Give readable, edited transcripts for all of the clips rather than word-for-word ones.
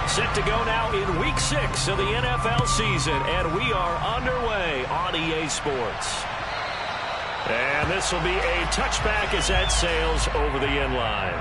Set to go now in Week 6 of the NFL season, and we are underway on EA Sports. And this will be a touchback as that sails over the end line.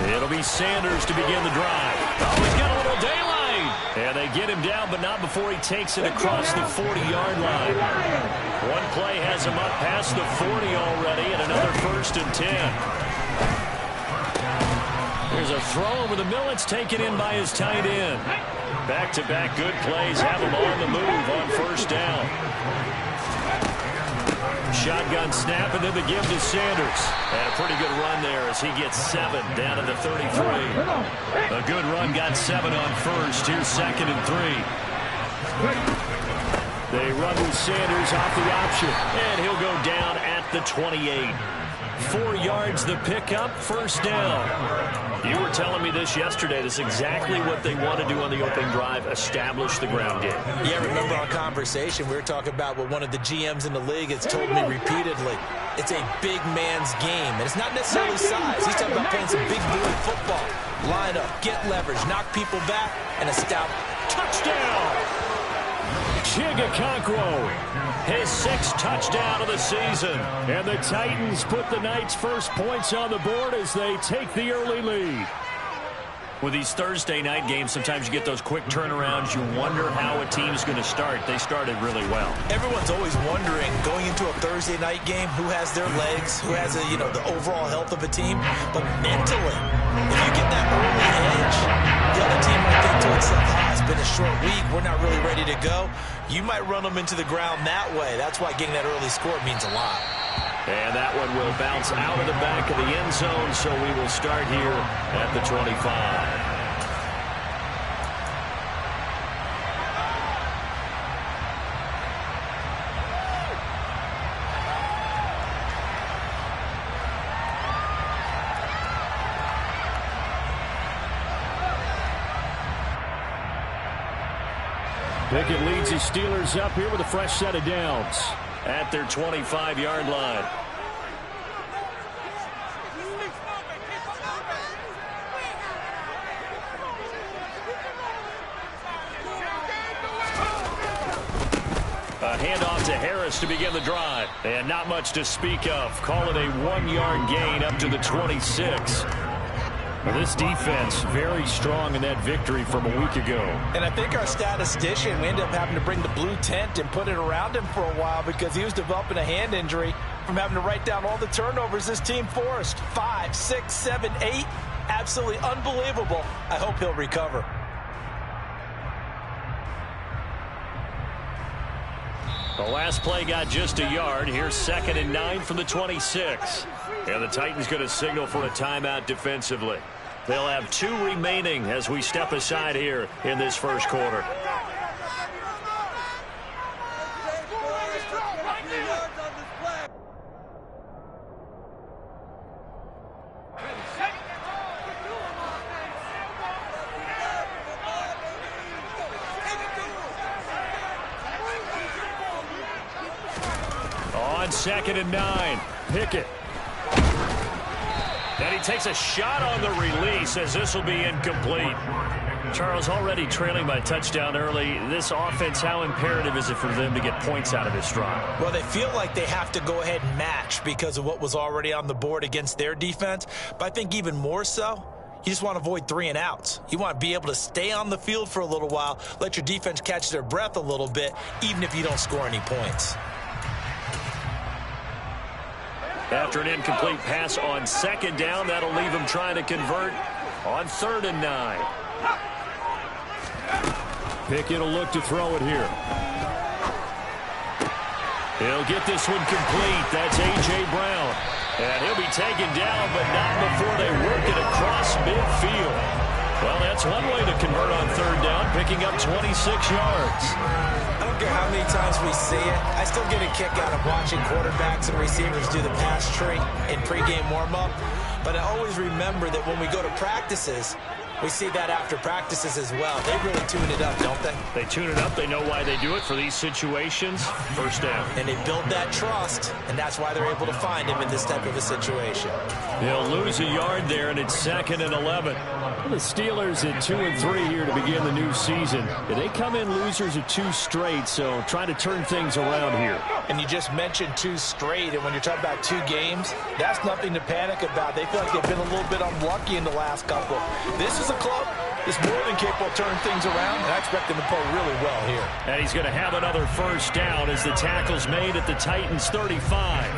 It'll be Sanders to begin the drive. Oh, he's got a little daylight. And they get him down, but not before he takes it across the 40-yard line. One play has him up past the 40 already, and another 1st and 10. There's a throw over the middle. It's taken in by his tight end. Back-to-back good plays have him on the move on 1st down. Shotgun snap, and then the give to Sanders. And a pretty good run there as he gets 7 down to the 33. A good run, got 7 on 1st. Here's 2nd and 3. They run with Sanders off the option, and he'll go down at the 28. 4 yards the pickup, 1st down. You were telling me this yesterday. This is exactly what they want to do on the opening drive, establish the ground game. Yeah, remember our conversation. We were talking about what one of the GMs in the league has told me repeatedly. It's a big man's game, and it's not necessarily size. He's talking about playing some big boy football. Line up, get leverage, knock people back, and establish. Touchdown! Chigakonkwo, his 6th touchdown of the season. And the Titans put the Knights' first points on the board as they take the early lead. With these Thursday night games, sometimes you get those quick turnarounds. You wonder how a team's going to start. They started really well. Everyone's always wondering, going into a Thursday night game, who has their legs, who has the overall health of a team. But mentally, if you get that early edge, the other team might think to itself, it's been a short week, we're not really ready to go. You might run them into the ground that way. That's why getting that early score means a lot. And that one will bounce out of the back of the end zone, so we will start here at the 25. Pickett leads his Steelers up here with a fresh set of downs at their 25-yard line. Handoff to Harris to begin the drive. And not much to speak of. Call it a 1-yard gain up to the 26. Well, this defense very strong in that victory from a week ago. And I think our statistician, we ended up having to bring the blue tent and put it around him for a while because he was developing a hand injury from having to write down all the turnovers this team forced. 5, 6, 7, 8. Absolutely unbelievable. I hope he'll recover. The last play got just a yard. Here's 2nd and 9 from the 26. And the Titans going to signal for a timeout defensively. They'll have 2 remaining as we step aside here in this first quarter. On 2nd and 9, Pickett. And he takes a shot on the release as this will be incomplete. Charles, already trailing by touchdown early. This offense, how imperative is it for them to get points out of this drive? Well, they feel like they have to go ahead and match because of what was already on the board against their defense. But I think even more so, you just want to avoid 3 and outs. You want to be able to stay on the field for a little while, let your defense catch their breath a little bit, even if you don't score any points. After an incomplete pass on 2nd down, that'll leave him trying to convert on 3rd and 9. Pickett will look to throw it here. He'll get this one complete. That's A.J. Brown. And he'll be taken down, but not before they work it across midfield. Well, that's one way to convert on 3rd down, picking up 26 yards. I don't care how many times we see it. I still get a kick out of watching quarterbacks and receivers do the pass tree in pregame warm-up. But I always remember that when we go to practices, we see that after practices as well. They really tune it up, don't they? They tune it up. They know why they do it for these situations. 1st down. And they build that trust, and that's why they're able to find him in this type of a situation. They'll lose a yard there, and it's 2nd and 11. The Steelers at 2 and 3 here to begin the new season. They come in losers of 2 straight, so trying to turn things around here. And you just mentioned 2 straight, and when you're talking about 2 games, that's nothing to panic about. They feel like they've been a little bit unlucky in the last couple. This is a club that's more than capable of turning things around, and I expect them to play really well here. And he's going to have another 1st down as the tackle's made at the Titans' 35.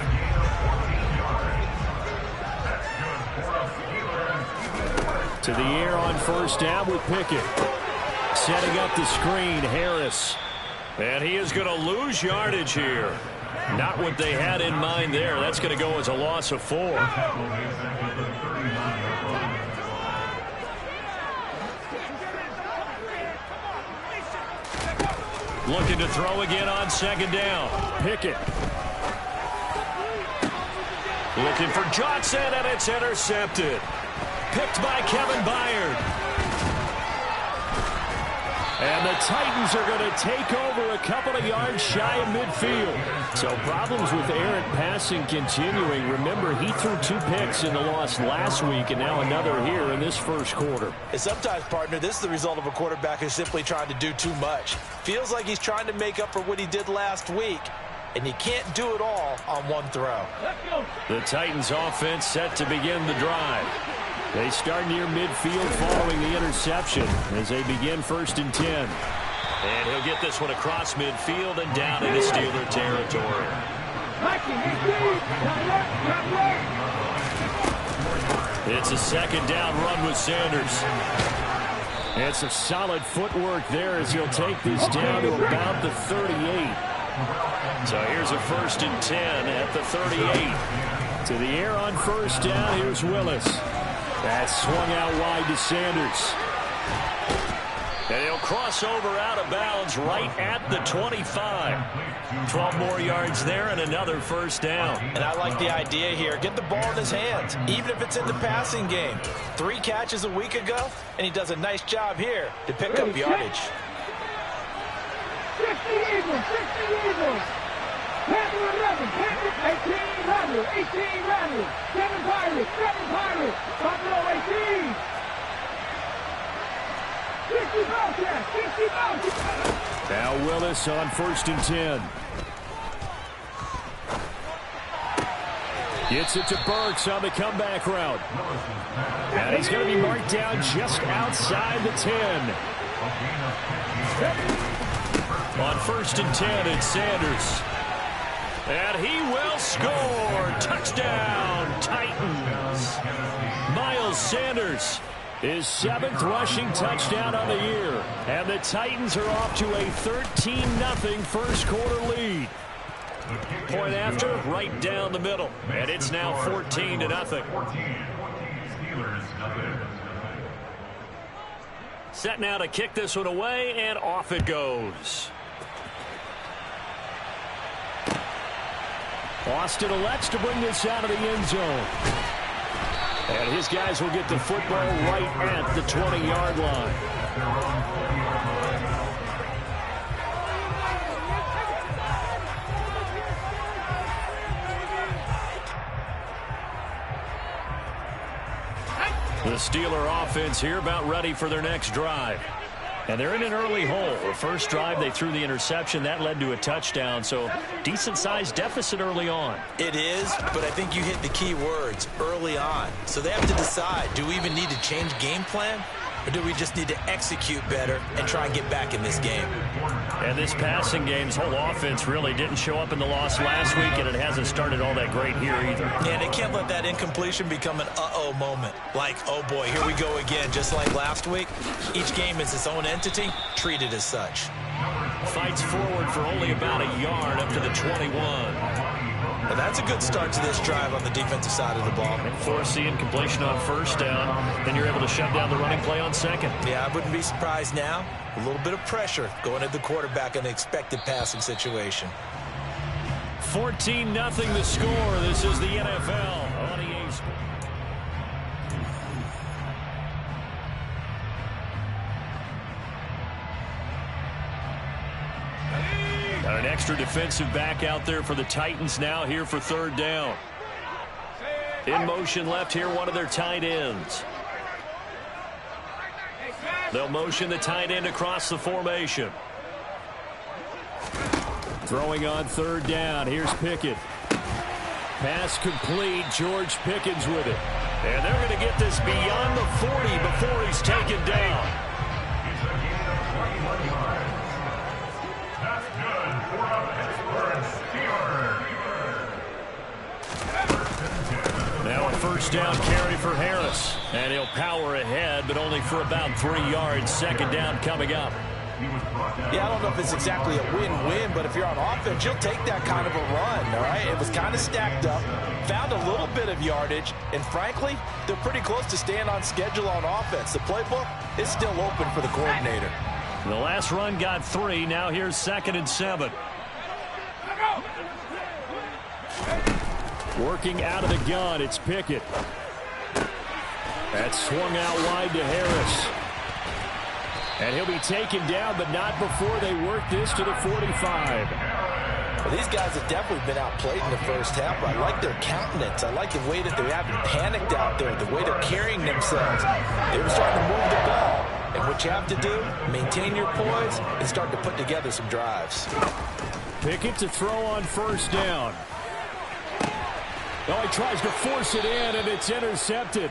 To the air on 1st down with Pickett. Setting up the screen, Harris. And he is going to lose yardage here. Not what they had in mind there. That's going to go as a loss of 4. Looking to throw again on 2nd down. Pickett. Looking for Johnson, and it's intercepted. Picked by Kevin Byard. And the Titans are going to take over a couple of yards shy of midfield. So problems with errant passing continuing. Remember, he threw 2 picks in the loss last week, and now another here in this first quarter. And sometimes, partner, this is the result of a quarterback who's simply trying to do too much. Feels like he's trying to make up for what he did last week, and he can't do it all on 1 throw. The Titans offense set to begin the drive. They start near midfield following the interception as they begin 1st and 10. And he'll get this one across midfield and down into Steeler territory. It's a 2nd down run with Sanders. And some solid footwork there as he'll take this down to about the 38. So here's a 1st and 10 at the 38. To the air on 1st down, here's Willis. That's swung out wide to Sanders. And he'll cross over out of bounds right at the 25. 12 more yards there and another 1st down. And I like the idea here. Get the ball in his hands, even if it's in the passing game. 3 catches a week ago, and he does a nice job here to pick up yardage. 60 Eagles, 60 Eagles. Panther 11, Panther 18 Rebels, 18 Rebels, 7 Pirates, 7 Pirates, Buffalo 18. 60 Bobcats, 60 Bobcats. Now Willis on 1st and 10. Gets it to Burks on the comeback route. And he's going to be marked down just outside the 10. On 1st and 10, it's Sanders. And he will score. Touchdown, Titans. Miles Sanders, his 7th rushing touchdown on the year. And the Titans are off to a 13-0 first quarter lead. Point after, right down the middle. And it's now 14-0. Set now to kick this one away, and off it goes. Austin elects to bring this out of the end zone. And his guys will get the football right at the 20-yard line. The Steeler offense here about ready for their next drive. And they're in an early hole. The first drive, they threw the interception. That led to a touchdown, so decent-sized deficit early on. It is, but I think you hit the key words, early on. So they have to decide, do we even need to change game plan? Or do we just need to execute better and try and get back in this game? And this passing game's whole offense really didn't show up in the loss last week, and it hasn't started all that great here either. Yeah, they can't let that incompletion become an uh-oh moment. Like, oh boy, here we go again, just like last week. Each game is its own entity, treated as such. Fights forward for only about a yard up to the 21. Well, that's a good start to this drive on the defensive side of the ball. Force the incompletion on 1st down. Then you're able to shut down the running play on 2nd. Yeah, I wouldn't be surprised now. A little bit of pressure going at the quarterback in the expected passing situation. 14-0 the score. This is the NFL on EA Sports. Got an extra defensive back out there for the Titans now here for 3rd down. In motion left here, one of their tight ends. They'll motion the tight end across the formation. Throwing on 3rd down. Here's Pickett. Pass complete. George Pickens with it. And they're going to get this beyond the 40 before he's taken down. Now a 1st down carry for Harris. And he'll power ahead, but only for about 3 yards. 2nd down coming up. Yeah, I don't know if it's exactly a win-win, but if you're on offense, you'll take that kind of a run, all right? It was kind of stacked up, found a little bit of yardage, and frankly, they're pretty close to staying on schedule on offense. The playbook is still open for the coordinator. The last run got 3. Now here's 2nd and 7. Working out of the gun, it's Pickett. That's swung out wide to Harris. And he'll be taken down, but not before they work this to the 45. Well, these guys have definitely been outplayed in the first half, but I like their countenance. I like the way that they haven't panicked out there, the way they're carrying themselves. They were starting to move the ball. And what you have to do, maintain your poise and start to put together some drives. Pickett to throw on 1st down. Oh, he tries to force it in, and it's intercepted.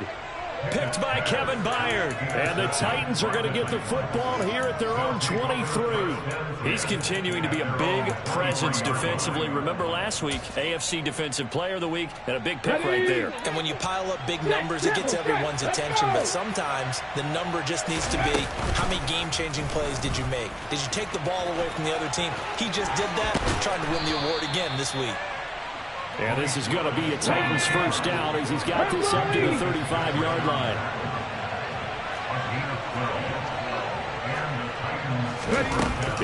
Picked by Kevin Byard. And the Titans are going to get the football here at their own 23. He's continuing to be a big presence defensively. Remember last week, AFC Defensive Player of the Week, and a big pick right there. And when you pile up big numbers, it gets everyone's attention. But sometimes the number just needs to be, how many game-changing plays did you make? Did you take the ball away from the other team? He just did that, trying to win the award again this week. And this is going to be a Titans 1st down as he's got this up to the 35-yard line.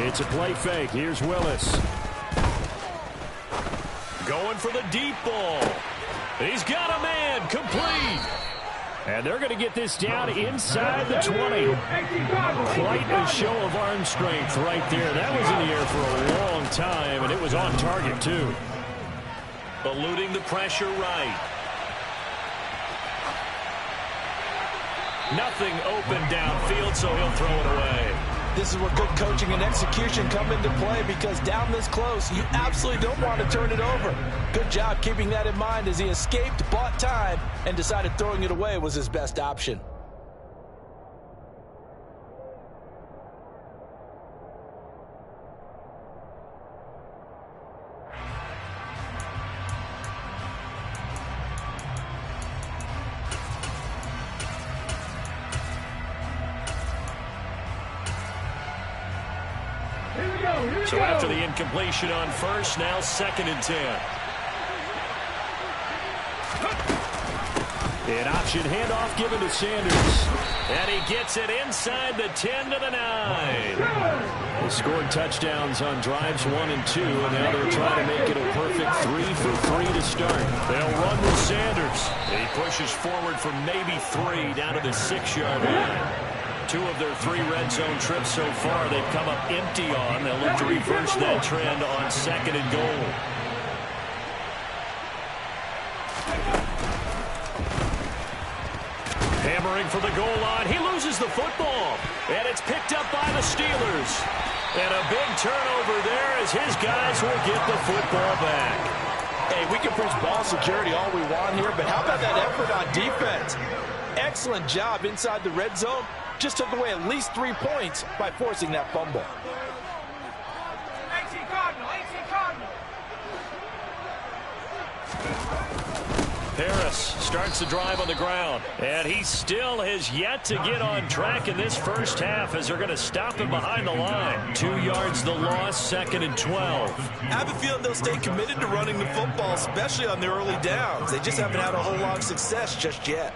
It's a play fake. Here's Willis. Going for the deep ball. He's got a man. Complete. And they're going to get this down inside the 20. Quite a show of arm strength right there. That was in the air for a long time, and it was on target, too. Eluding the pressure right. Nothing open downfield, so he'll throw it away. This is where good coaching and execution come into play, because down this close, you absolutely don't want to turn it over. Good job keeping that in mind as he escaped, bought time, and decided throwing it away was his best option. So after the incompletion on first, now 2nd and 10. An option handoff given to Sanders. And he gets it inside the 10 to the 9. They scored touchdowns on drives 1 and 2, and now they're trying to make it a perfect 3 for 3 to start. They'll run with Sanders. He pushes forward from maybe 3 down to the 6-yard line. 2 of their 3 red zone trips so far they've come up empty on. They'll look to reverse that trend on 2nd and goal. Hammering for the goal line. He loses the football. And it's picked up by the Steelers. And a big turnover there as his guys will get the football back. Hey, we can preach ball security all we want here, but how about that effort on defense? Excellent job inside the red zone. Just took away at least 3 points by forcing that fumble. Harris starts the drive on the ground, and he still has yet to get on track in this first half as they're going to stop him behind the line. 2 yards the loss, 2nd and 12. I have a feeling they'll stay committed to running the football, especially on the early downs. They just haven't had a whole lot of success just yet.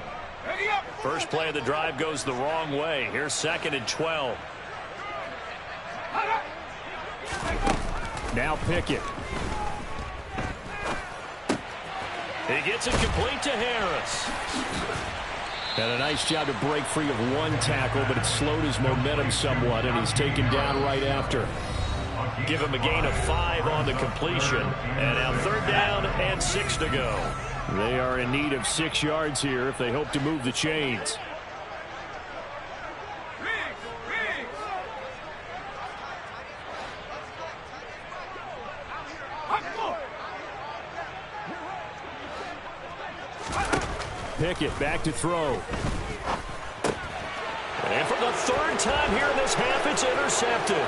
First play of the drive goes the wrong way. Here's 2nd and 12. Now Pickett. He gets it complete to Harris. And a nice job to break free of 1 tackle, but it slowed his momentum somewhat, and he's taken down right after. Give him a gain of 5 on the completion. And now 3rd down and 6 to go. They are in need of 6 yards here if they hope to move the chains. Pickett back to throw. And for the 3rd time here in this half, it's intercepted.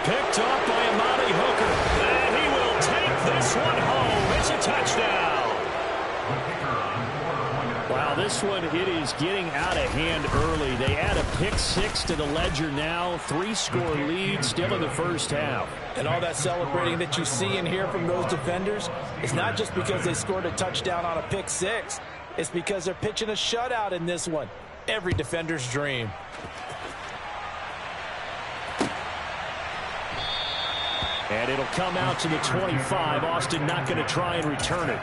Picked up by Amani Hooker. And he will take this one home. It's a touchdown. Wow, this one, it is getting out of hand early. They add a pick 6 to the ledger now. 3-score lead still in the first half. And all that celebrating that you see and hear from those defenders is not just because they scored a touchdown on a pick 6. It's because they're pitching a shutout in this one. Every defender's dream. And it'll come out to the 25. Austin not going to try and return it.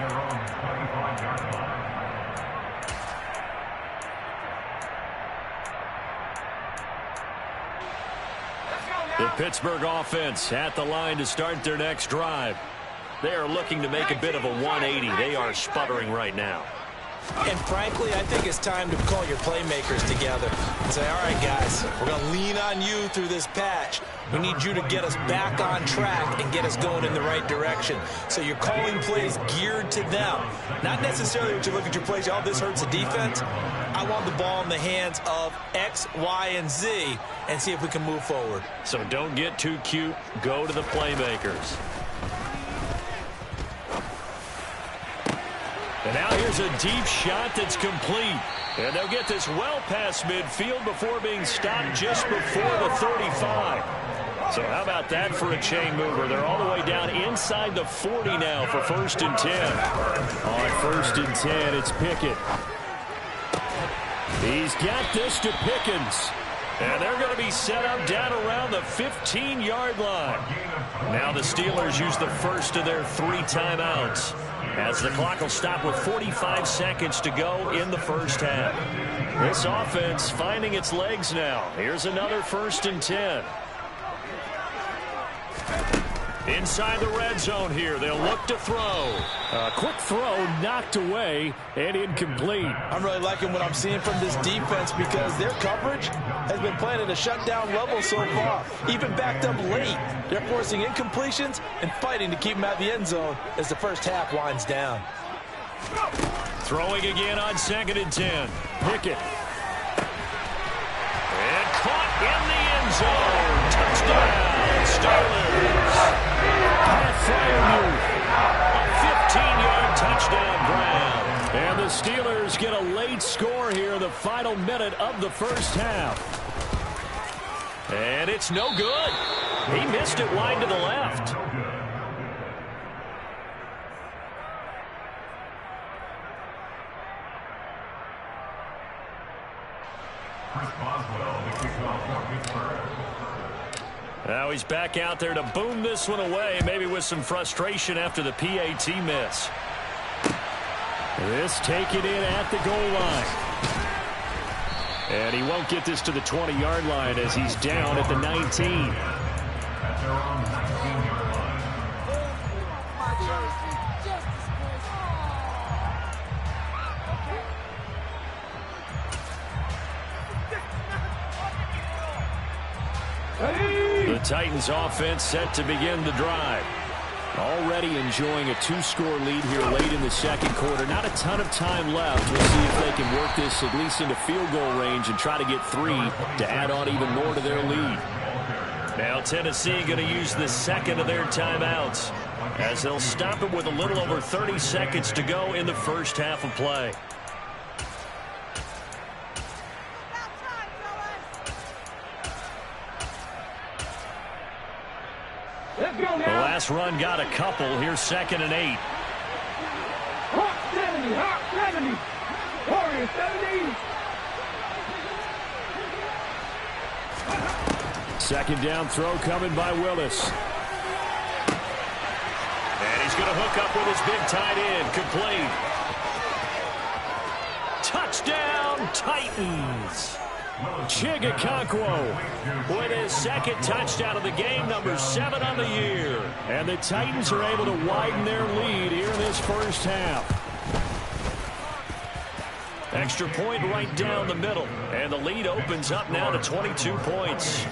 The Pittsburgh offense at the line to start their next drive. They are looking to make a bit of a 180. They are sputtering right now. And frankly, I think it's time to call your playmakers together and say, all right, guys, we're going to lean on you through this patch. We need you to get us back on track and get us going in the right direction. So you're calling plays geared to them. Not necessarily when you look at your plays, oh, this hurts the defense. I want the ball in the hands of X, Y, and Z and see if we can move forward. So don't get too cute. Go to the playmakers. And now here's a deep shot that's complete. And they'll get this well past midfield before being stopped just before the 35. So how about that for a chain mover? They're all the way down inside the 40 now for 1st and 10. On 1st and 10, it's Pickett. He's got this to Pickens. And they're going to be set up down around the 15-yard line. Now the Steelers use the first of their 3 timeouts, as the clock will stop with 45 seconds to go in the first half. This offense finding its legs now. Here's another 1st and 10. Inside the red zone here, they'll look to throw. A quick throw knocked away and incomplete. I'm really liking what I'm seeing from this defense because their coverage has been playing at a shutdown level so far. Even backed up late, they're forcing incompletions and fighting to keep them out of the end zone as the first half winds down. Throwing again on 2nd and 10. Pickett. And caught in the end zone. Touchdown, Steelers. A 15-yard touchdown grab. And the Steelers get a late score here in the final minute of the first half. And it's no good. He missed it wide to the left. Now he's back out there to boom this one away, maybe with some frustration after the PAT miss. This taken in at the goal line. And he won't get this to the 20-yard line as he's down at the 19. The Titans offense set to begin the drive. Already enjoying a 2-score lead here late in the second quarter. Not a ton of time left. We'll see if they can work this at least into field goal range and try to get 3 to add on even more to their lead. Now Tennessee going to use the second of their timeouts as they'll stop it with a little over 30 seconds to go in the first half of play. The last run got a couple. Here's 2nd and 8. Hawk 70, Hawk 70. Warriors 70. Second down throw coming by Willis. And he's going to hook up with his big tight end. Complete. Touchdown, Titans. Chigakonkwo with his second touchdown of the game, number 7 on the year. And the Titans are able to widen their lead here in this first half. Extra point right down the middle. And the lead opens up now to 22 points.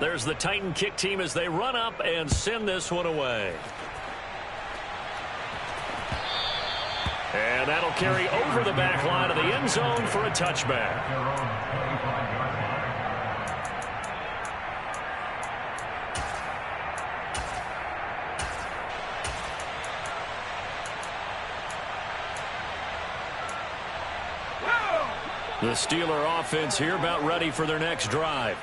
There's the Titan kick team as they run up and send this one away. And that'll carry over the back line of the end zone for a touchback. The Steeler offense here about ready for their next drive.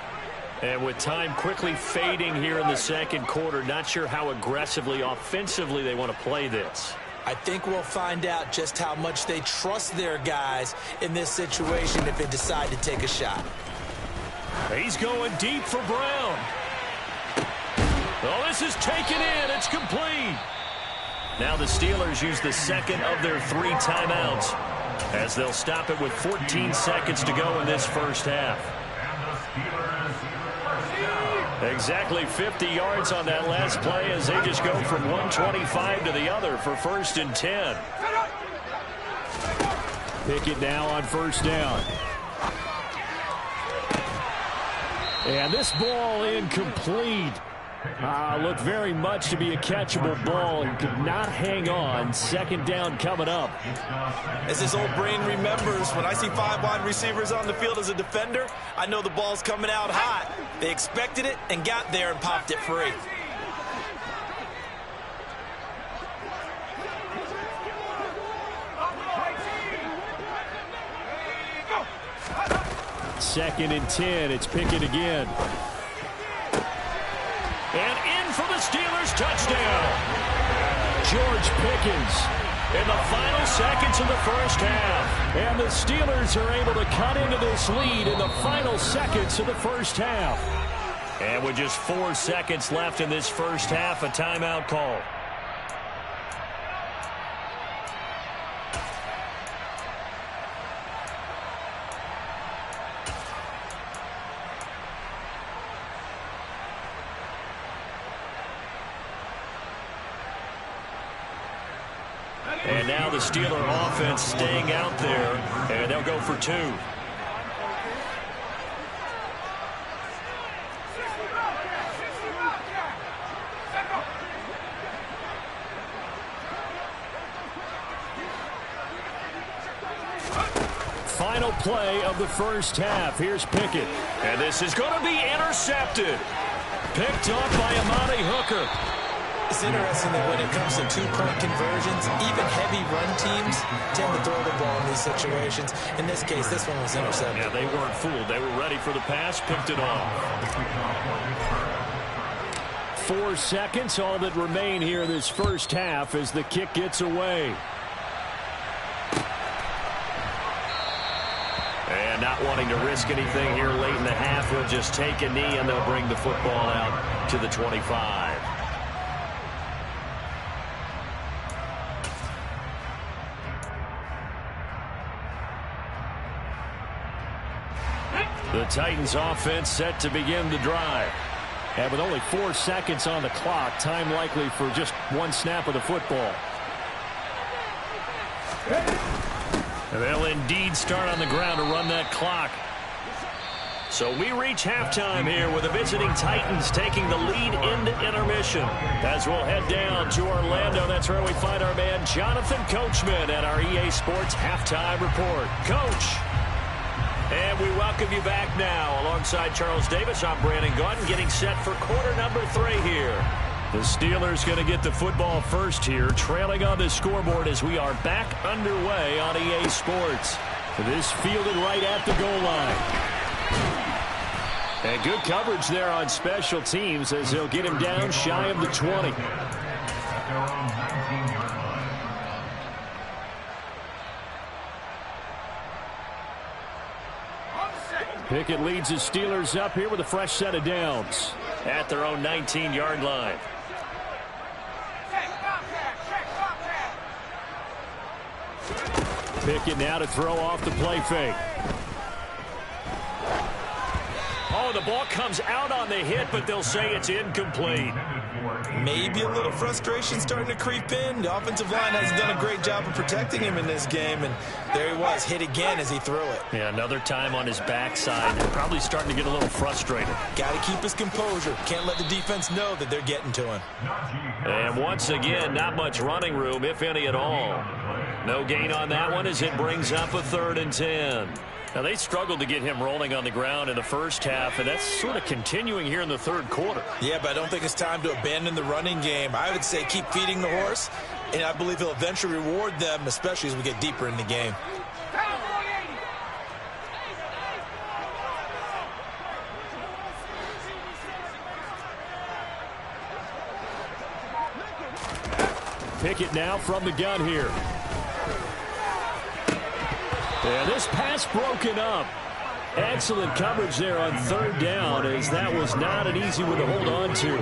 And with time quickly fading here in the second quarter, not sure how aggressively, offensively they want to play this. I think we'll find out just how much they trust their guys in this situation if they decide to take a shot. He's going deep for Brown. Oh, this is taken in. It's complete. Now the Steelers use the second of their 3 timeouts as they'll stop it with 14 seconds to go in this first half. Exactly 50 yards on that last play as they just go from 125 to the other for 1st and 10. Pickett now on 1st down. And this ball incomplete. Looked very much to be a catchable ball and could not hang on. 2nd down coming up. As his old brain remembers, when I see 5 wide receivers on the field as a defender, I know the ball's coming out hot. They expected it and got there and popped it free. Second and 10. It's Pickett again. And in for the Steelers touchdown. George Pickens in the final seconds of the first half. And the Steelers are able to cut into this lead in the final seconds of the first half. And with just 4 seconds left in this first half, a timeout call. And now the Steeler offense staying out there, and they'll go for 2. Final play of the first half. Here's Pickett. And this is going to be intercepted. Picked off by Amani Hooker. It's interesting that when it comes to two-point conversions, even heavy run teams tend to throw the ball in these situations. In this case, this one was intercepted. Yeah, they weren't fooled. They were ready for the pass, picked it off. 4 seconds, all that remain here this first half as the kick gets away. And not wanting to risk anything here late in the half, he'll just take a knee and they'll bring the football out to the 25. The Titans offense set to begin the drive. And with only 4 seconds on the clock, time likely for just one snap of the football. And they'll indeed start on the ground to run that clock. So we reach halftime here with the visiting Titans taking the lead into intermission. As we'll head down to Orlando, that's where we find our man Jonathan Coachman at our EA Sports Halftime Report. Coach. And we welcome you back now. Alongside Charles Davis, I'm Brandon Gaudin, getting set for quarter number 3 here. The Steelers going to get the football first here, trailing on the scoreboard as we are back underway on EA Sports. This fielded right at the goal line. And good coverage there on special teams as he'll get him down shy of the 20. Pickett leads the Steelers up here with a fresh set of downs at their own 19-yard line. Pickett now to throw off the play fake. Oh, the ball comes out on the hit, but they'll say it's incomplete. Maybe a little frustration starting to creep in. The offensive line hasn't done a great job of protecting him in this game, and there he was, hit again as he threw it. Yeah, another time on his backside. Probably starting to get a little frustrated. Got to keep his composure. Can't let the defense know that they're getting to him. And once again, not much running room, if any at all. No gain on that one as it brings up a 3rd and 10. Now, they struggled to get him rolling on the ground in the first half, and that's sort of continuing here in the 3rd quarter. Yeah, but I don't think it's time to abandon the running game. I would say keep feeding the horse, and I believe he'll eventually reward them, especially as we get deeper in the game. Pickett now from the gun here. Yeah, this pass broken up. Excellent coverage there on 3rd down, as that was not an easy one to hold on to.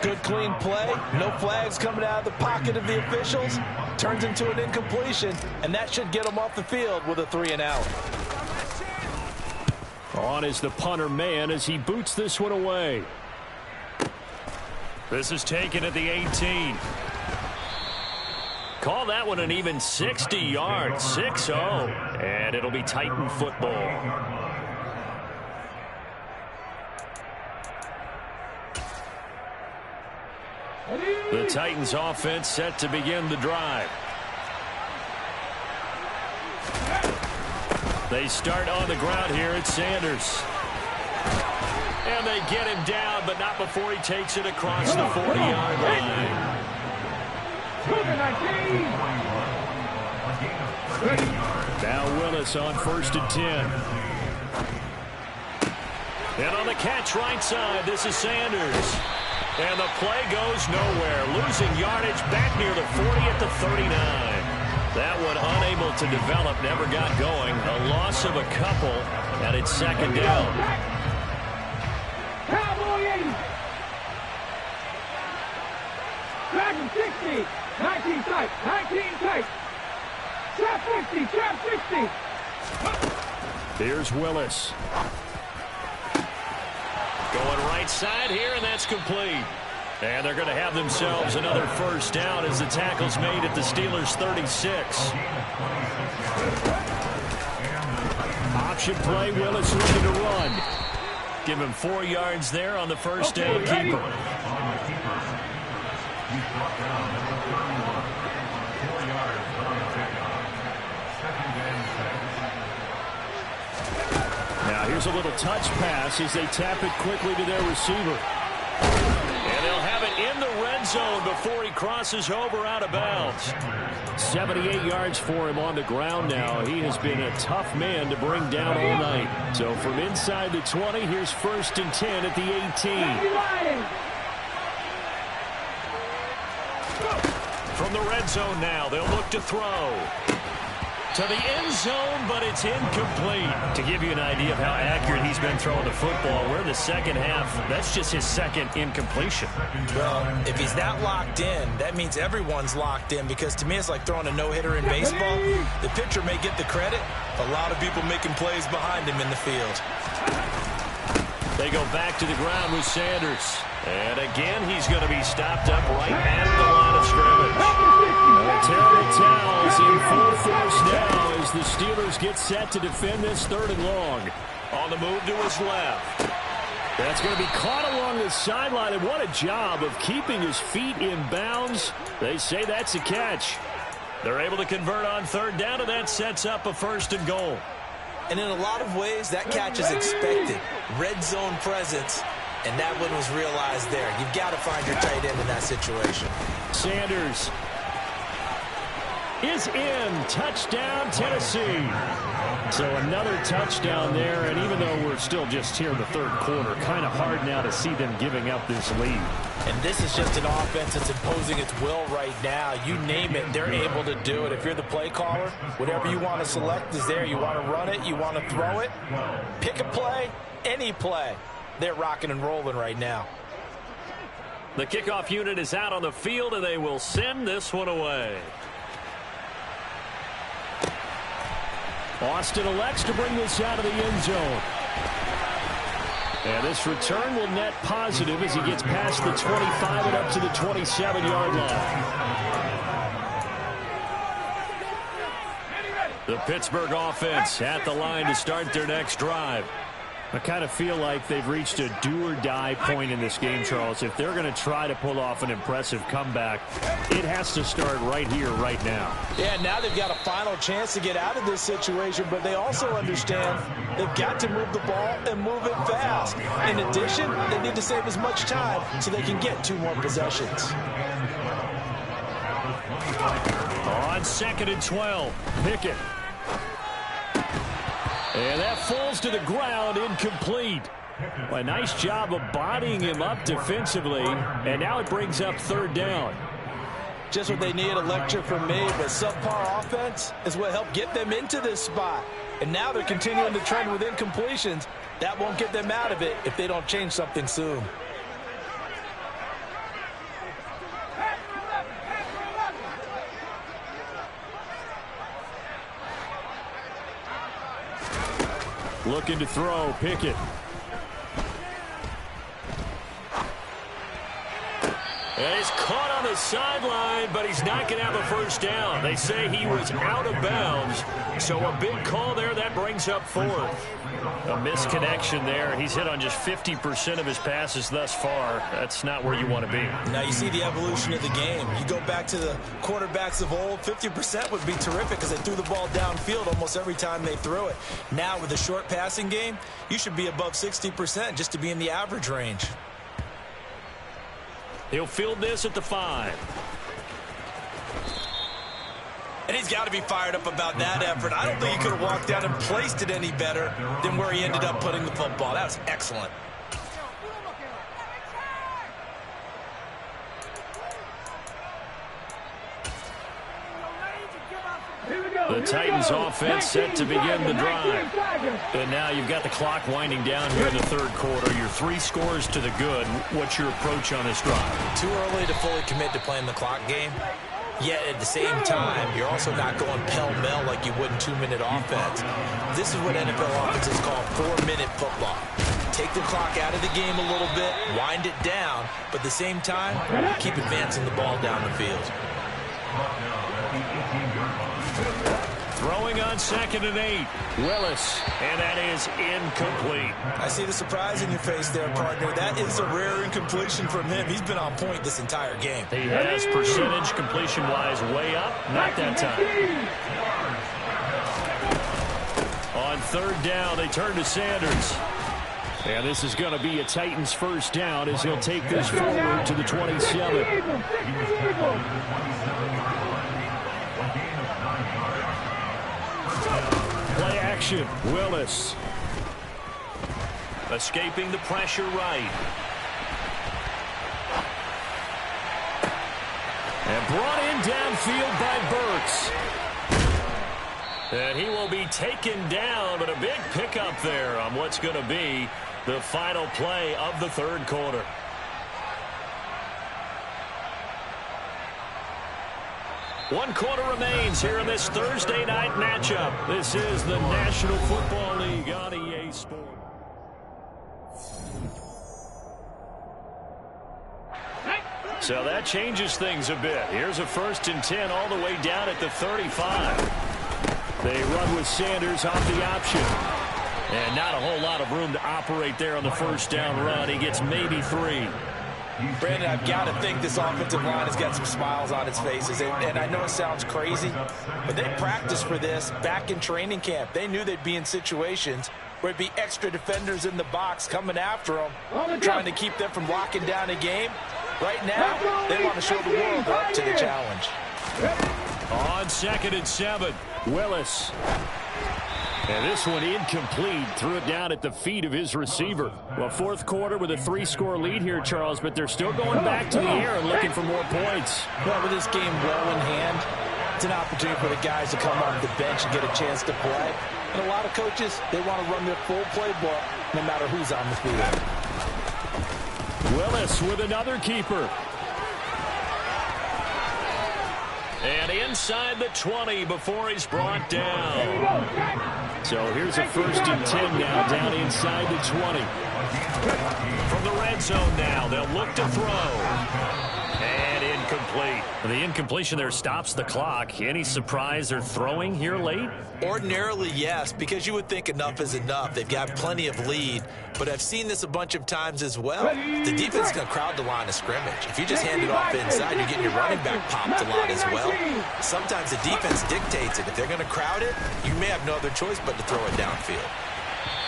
Good clean play. No flags coming out of the pocket of the officials. Turns into an incompletion, and that should get them off the field with a 3-and-out. On is the punter man as he boots this one away. This is taken at the 18. Call that one an even 60 yards, 6-0, and it'll be Titan football. The Titans offense set to begin the drive. They start on the ground here at Sanders. And they get him down, but not before he takes it across the 40-yard line. Now Willis on 1st and 10. And on the catch right side, this is Sanders. And the play goes nowhere. Losing yardage back near the 40 at the 39. That one unable to develop, never got going. A loss of a couple, and it's 2nd down. Cowboy 80. Dragon 60. 19 tight. 19 tight. Trap 50. Trap 60. Here's Willis. Going right side here, and that's complete. And they're going to have themselves another first down as the tackle's made at the Steelers' 36. Option play, Willis looking to run. Give him 4 yards there on the first down keeper. Now here's a little touch pass as they tap it quickly to their receiver. And they'll have it in the red zone before he crosses over out of bounds. 78 yards for him on the ground now. He has been a tough man to bring down all night. So from inside the 20, here's 1st and 10 at the 18. From the red zone now, they'll look to throw. To the end zone, but it's incomplete. To give you an idea of how accurate he's been throwing the football, we're in the second half. That's just his second incompletion. Well, if he's not locked in, that means everyone's locked in, because to me it's like throwing a no-hitter in baseball. The pitcher may get the credit. A lot of people making plays behind him in the field. They go back to the ground with Sanders. And again, he's going to be stopped up right at the line of scrimmage. Terrible towels in full force now as the Steelers get set to defend this 3rd and long. On the move to his left. That's going to be caught along the sideline, and what a job of keeping his feet in bounds. They say that's a catch. They're able to convert on 3rd down, and that sets up a 1st and goal. And in a lot of ways, that catch is expected. Red zone presence, and that one was realized there. You've got to find your tight end in that situation. Sanders is in. Touchdown, Tennessee. So another touchdown there, and even though we're still just here in the 3rd quarter, kind of hard now to see them giving up this lead. And this is just an offense that's imposing its will right now. You name it, they're able to do it. If you're the play caller, whatever you want to select is there. You want to run it, you want to throw it. Pick a play, any play. They're rocking and rolling right now. The kickoff unit is out on the field, and they will send this one away. Austin elects to bring this out of the end zone. And this return will net positive as he gets past the 25 and up to the 27-yard line. The Pittsburgh offense at the line to start their next drive. I kind of feel like they've reached a do-or-die point in this game, Charles. If they're going to try to pull off an impressive comeback, it has to start right here, right now. Yeah, now they've got a final chance to get out of this situation, but they also understand they've got to move the ball and move it fast. In addition, they need to save as much time so they can get 2 more possessions. On 2nd and 12, Pickett. And that falls to the ground, incomplete. A nice job of bodying him up defensively, and now it brings up 3rd down. Just what they need, a lecture from me, but subpar offense is what helped get them into this spot. And now they're continuing to trend with incompletions. That won't get them out of it if they don't change something soon. Looking to throw, Pickett. And he's caught on the sideline, but he's not going to have a first down. They say he was out of bounds. So a big call there. That brings up 4th. A misconnection there. He's hit on just 50% of his passes thus far. That's not where you want to be. Now you see the evolution of the game. You go back to the quarterbacks of old, 50% would be terrific because they threw the ball downfield almost every time they threw it. Now with the short passing game, you should be above 60% just to be in the average range. He'll field this at the 5. And he's got to be fired up about that effort. I don't think he could have walked down and placed it any better than where he ended up putting the football. That was excellent. The Titans offense set to begin the drive. And now you've got the clock winding down here in the 3rd quarter. Your 3 scores to the good. What's your approach on this drive? Too early to fully commit to playing the clock game. Yet at the same time, you're also not going pell-mell like you would in 2-minute offense. This is what NFL offenses call 4-minute football. take the clock out of the game a little bit, wind it down, but at the same time, keep advancing the ball down the field. Throwing on 2nd and 8. Willis, and that is incomplete. I see the surprise in your face there, partner. That is a rare incompletion from him. He's been on point this entire game. He has percentage completion-wise way up. Not that time. On 3rd down, they turn to Sanders. And this is going to be a Titans first down as he'll take this forward to the 27. Play action. Willis. Escaping the pressure right. And brought in downfield by Burks. And he will be taken down, but a big pickup there on what's going to be the final play of the 3rd quarter. One quarter remains here in this Thursday night matchup. This is the National Football League on EA Sports. So that changes things a bit. Here's a 1st and 10 all the way down at the 35. They run with Sanders off the option. And not a whole lot of room to operate there on the 1st down run. He gets maybe 3. Brandon, I've got to think this offensive line has got some smiles on its faces. And I know it sounds crazy, but they practiced for this back in training camp. They knew they'd be in situations where it'd be extra defenders in the box coming after them, trying to keep them from locking down a game. Right now, they want to show the world they're up to the challenge. On 2nd and 7, Willis. And this one incomplete. Threw it down at the feet of his receiver. Well, 4th quarter with a 3-score lead here, Charles, but they're still going back to the air and looking for more points. Well, with this game well in hand, it's an opportunity for the guys to come off the bench and get a chance to play. And a lot of coaches, they want to run their full playbook no matter who's on the field. Willis with another keeper. And inside the 20 before he's brought down. So here's a 1st and 10 now down inside the 20. From the red zone now, they'll look to throw. And incomplete. The incompletion there stops the clock. Any surprise they're throwing here late? Ordinarily, yes, because you would think enough is enough. They've got plenty of lead, but I've seen this a bunch of times as well. The defense is going to crowd the line of scrimmage. If you just hand it off inside, you're getting your running back popped a lot as well. Sometimes the defense dictates it. If they're going to crowd it, you may have no other choice but to throw it downfield.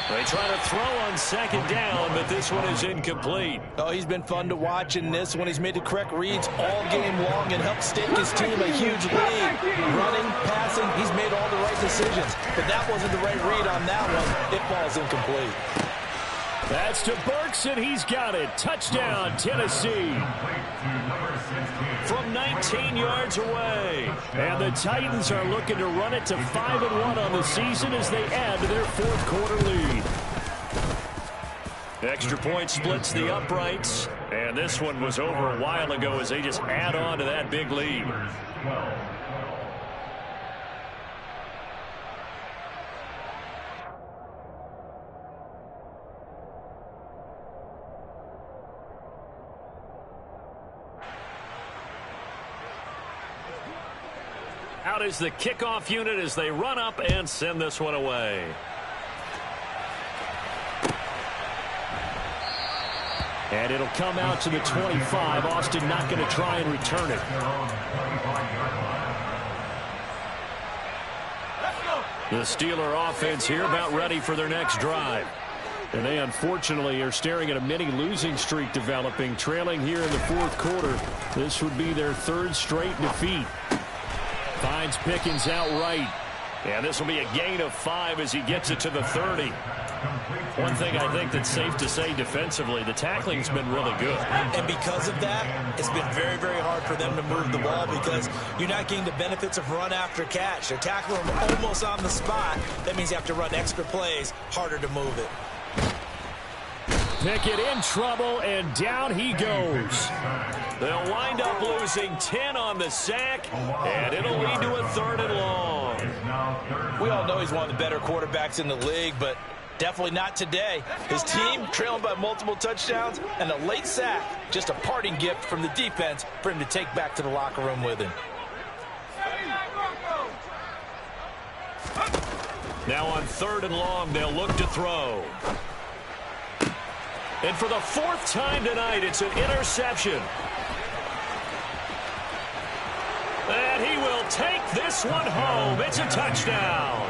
They try to throw on 2nd down, but this one is incomplete. Oh, he's been fun to watch in this one. He's made the correct reads all game long and helped stake his team a huge lead. Running, passing, he's made all the right decisions. But that wasn't the right read on that one. It falls incomplete. That's to Burks, and he's got it. Touchdown, Tennessee. From 19 yards away. And the Titans are looking to run it to 5-1 on the season as they add to their 4th quarter lead. Extra point splits the uprights. And this one was over a while ago as they just add on to that big lead. Out is the kickoff unit as they run up and send this one away. And it'll come out to the 25. Austin not going to try and return it. The Steeler offense here about ready for their next drive. And they unfortunately are staring at a mini losing streak developing, trailing here in the 4th quarter. This would be their 3rd straight defeat. Finds Pickens outright. And this will be a gain of 5 as he gets it to the 30. One thing I think that's safe to say defensively, the tackling's been really good. And because of that, it's been very, very hard for them to move the ball because you're not getting the benefits of run after catch. They're tackling them almost on the spot. That means you have to run extra plays, harder to move it. Pickett in trouble, and down he goes. They'll wind up losing 10 on the sack, and it'll lead to a 3rd and long. We all know he's one of the better quarterbacks in the league, but Definitely not today. His team trailing by multiple touchdowns and a late sack. Just a parting gift from the defense for him to take back to the locker room with him. Now on 3rd and long, they'll look to throw. And for the 4th time tonight, it's an interception. And he will take this one home. It's a touchdown.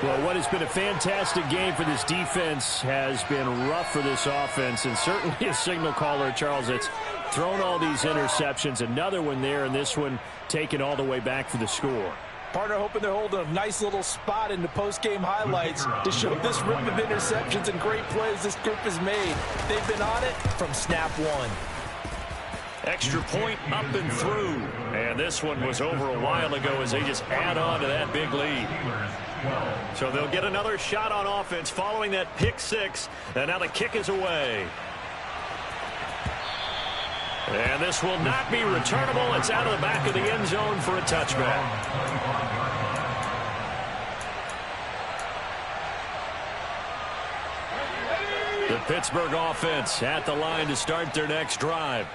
Well, what has been a fantastic game for this defense has been rough for this offense, and certainly a signal caller, Charles, that's thrown all these interceptions. Another one there, and this one taken all the way back for the score. Partner hoping they're holding a nice little spot in the post-game highlights to show this rip of interceptions and great plays this group has made. They've been on it from snap one. Extra point up and through. And this one was over a while ago as they just add on to that big lead. So they'll get another shot on offense following that pick 6. And now the kick is away. And this will not be returnable. It's out of the back of the end zone for a touchback. The Pittsburgh offense at the line to start their next drive.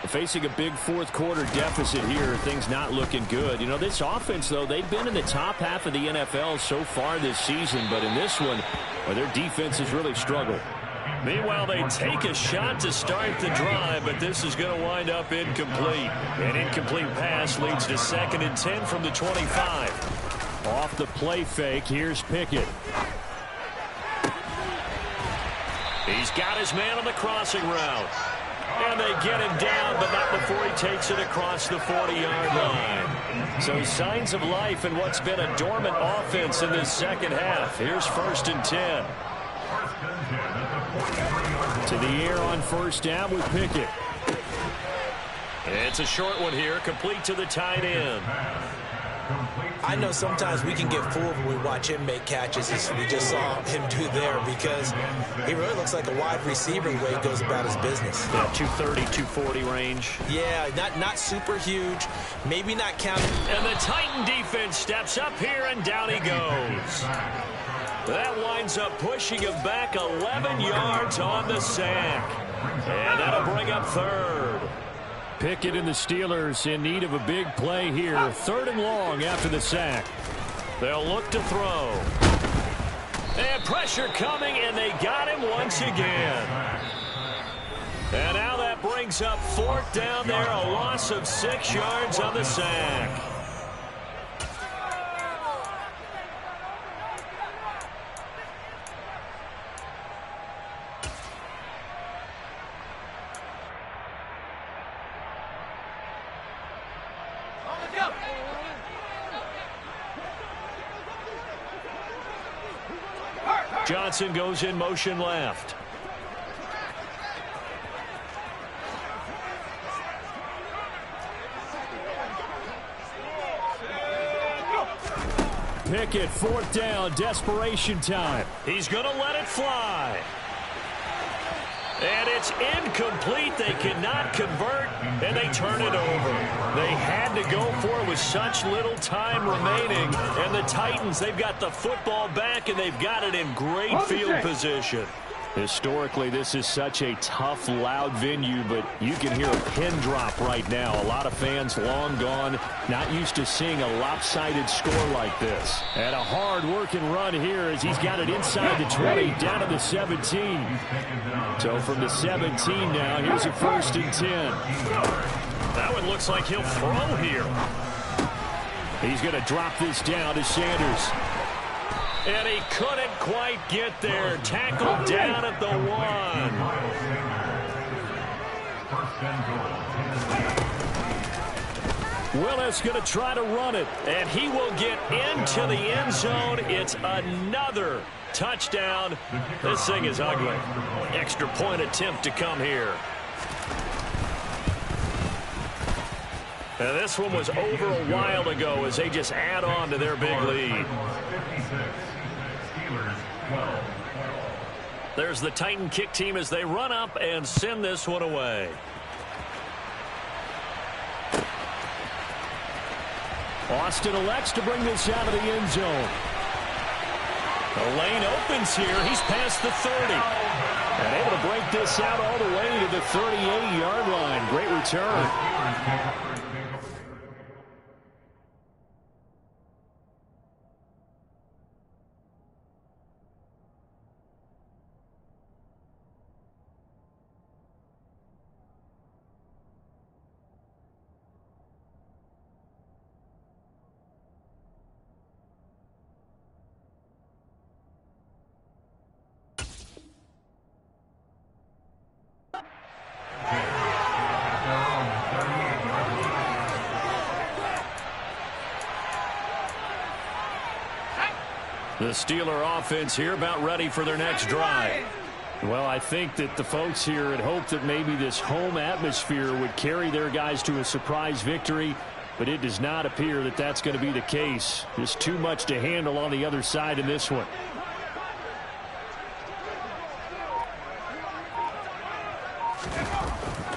Facing a big 4th quarter deficit here, things not looking good. You know, this offense, though, they've been in the top half of the NFL so far this season, but in this one, well, their defense has really struggled. Meanwhile, they take a shot to start the drive, but this is going to wind up incomplete. An incomplete pass leads to 2nd and 10 from the 25. Off the play fake, here's Pickett. He's got his man on the crossing route. And they get him down, but not before he takes it across the 40-yard line. So signs of life in what's been a dormant offense in this second half. Here's 1st and 10. To the air on 1st down with Pickett. It's a short one here, complete to the tight end. I know sometimes we can get fooled when we watch him make catches, as we just saw him do there, because he really looks like a wide receiver the way he goes about his business. Yeah, 230, 240 range. Yeah, not super huge, maybe not counting. And the Titan defense steps up here, and down he goes. That winds up pushing him back 11 yards on the sack. And that'll bring up 3rd. Pickett and the Steelers in need of a big play here. 3rd and long after the sack. They'll look to throw. And pressure coming, and they got him once again. And now that brings up 4th down there, a loss of 6 yards on the sack. Johnson goes in motion left. Pickett, 4th down, desperation time. He's going to let it fly. And it's incomplete. They cannot convert, and they turn it over. They had to go for it with such little time remaining. And the Titans, they've got the football back, and they've got it in great field position. Historically, this is such a tough, loud venue, but you can hear a pin drop right now. A lot of fans long gone, not used to seeing a lopsided score like this. And a hard-working run here as he's got it inside the 20, down to the 17. So from the 17 now, here's a 1st and 10. That one looks like he'll throw here. He's going to drop this down to Sanders. And he couldn't quite get there. Tackled down at the 1. Willis going to try to run it. And he will get into the end zone. It's another touchdown. This thing is ugly. Extra point attempt to come here. And this one was over a while ago as they just add on to their big lead. There's the Titan kick team as they run up and send this one away. Austin elects to bring this out of the end zone. The lane opens here. He's past the 30. And able to break this out all the way to the 38-yard line. Great return. The Steeler offense here about ready for their next drive. Well, I think that the folks here had hoped that maybe this home atmosphere would carry their guys to a surprise victory, but it does not appear that that's going to be the case. There's too much to handle on the other side in this one.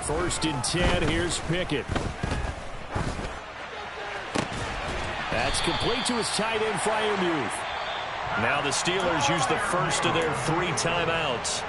First and 10, here's Pickett. That's complete to his tight end, Freiermuth. Now the Steelers use the first of their 3 timeouts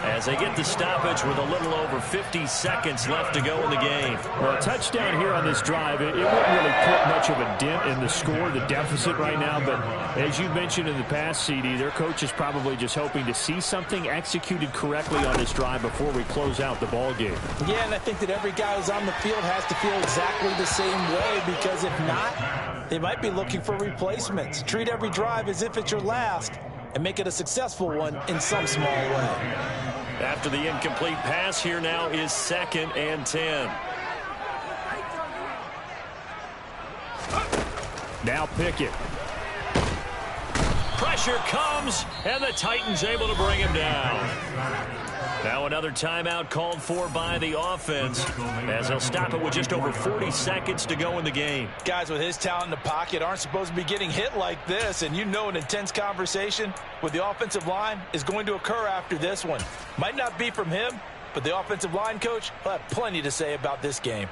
as they get the stoppage with a little over 50 seconds left to go in the game. Well, a touchdown here on this drive, it wouldn't really put much of a dent in the score, the deficit right now. But as you mentioned in the past, CD, their coach is probably just hoping to see something executed correctly on this drive before we close out the ball game. Yeah, and I think that every guy who's on the field has to feel exactly the same way, because if not, they might be looking for replacements. Treat every drive as if it's your last and make it a successful one in some small way. After the incomplete pass, here now is 2nd and 10. Now Pickett. Pressure comes, and the Titans able to bring him down. Now another timeout called for by the offense as they'll stop it with just over 40 seconds to go in the game. Guys with his talent in the pocket aren't supposed to be getting hit like this, and you know an intense conversation with the offensive line is going to occur after this one. Might not be from him, but the offensive line coach will have plenty to say about this game.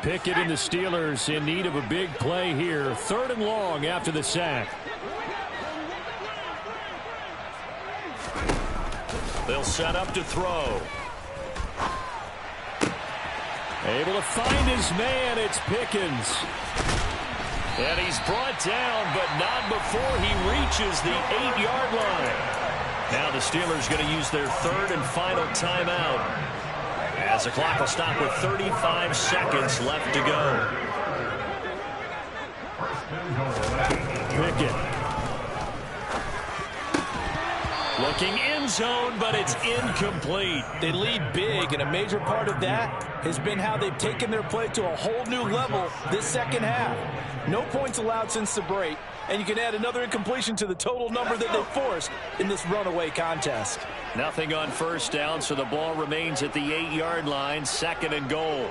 Pickett and the Steelers in need of a big play here. 3rd and long after the sack. They'll set up to throw. Able to find his man. It's Pickens. And he's brought down, but not before he reaches the 8-yard line. Now the Steelers going to use their 3rd and final timeout as the clock will stop with 35 seconds left to go. Pickett. Looking end zone, but it's incomplete. They lead big, and a major part of that has been how they've taken their play to a whole new level this second half. No points allowed since the break, and you can add another incompletion to the total number that they've forced in this runaway contest. Nothing on first down, so the ball remains at the 8-yard line, 2nd and goal.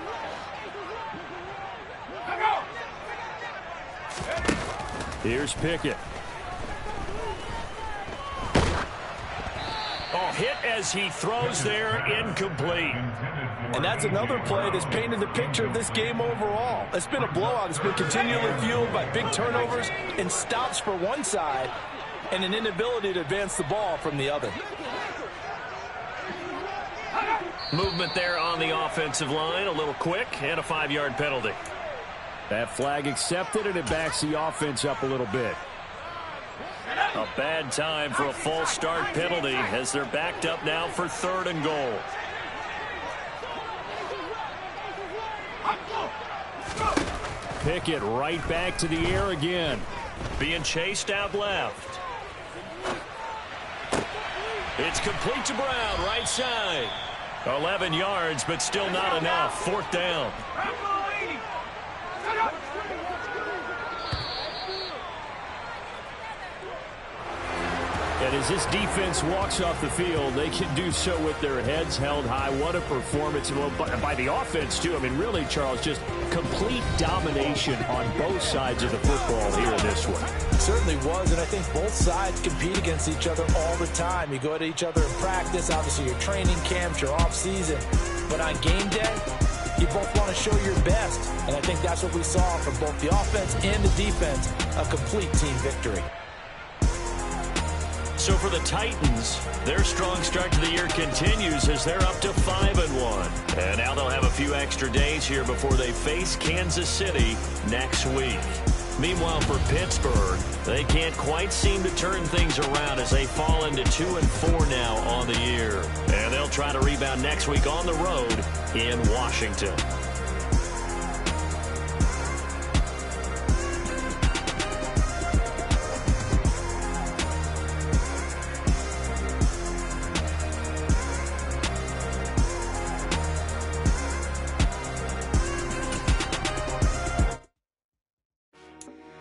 Here's Pickett. Oh, hit as he throws there, incomplete. And that's another play that's painted the picture of this game overall. It's been a blowout. It's been continually fueled by big turnovers and stops for one side and an inability to advance the ball from the other. Movement there on the offensive line, a little quick, and a 5-yard penalty. That flag accepted, and it backs the offense up a little bit. A bad time for a false start penalty as they're backed up now for 3rd and goal. Pickett right back to the air again. Being chased out left. It's complete to Brown, right side. 11 yards, but still not enough. 4th down. And as this defense walks off the field, they can do so with their heads held high. What a performance by the offense, too. I mean, really, Charles, just complete domination on both sides of the football here in this one. It certainly was, and I think both sides compete against each other all the time. You go at each other in practice, obviously your training camps, your off-season. But on game day, you both want to show your best. And I think that's what we saw from both the offense and the defense, a complete team victory. So for the Titans, their strong start to the year continues as they're up to 5-1. And now they'll have a few extra days here before they face Kansas City next week. Meanwhile, for Pittsburgh, they can't quite seem to turn things around as they fall into 2-4 now on the year. And they'll try to rebound next week on the road in Washington.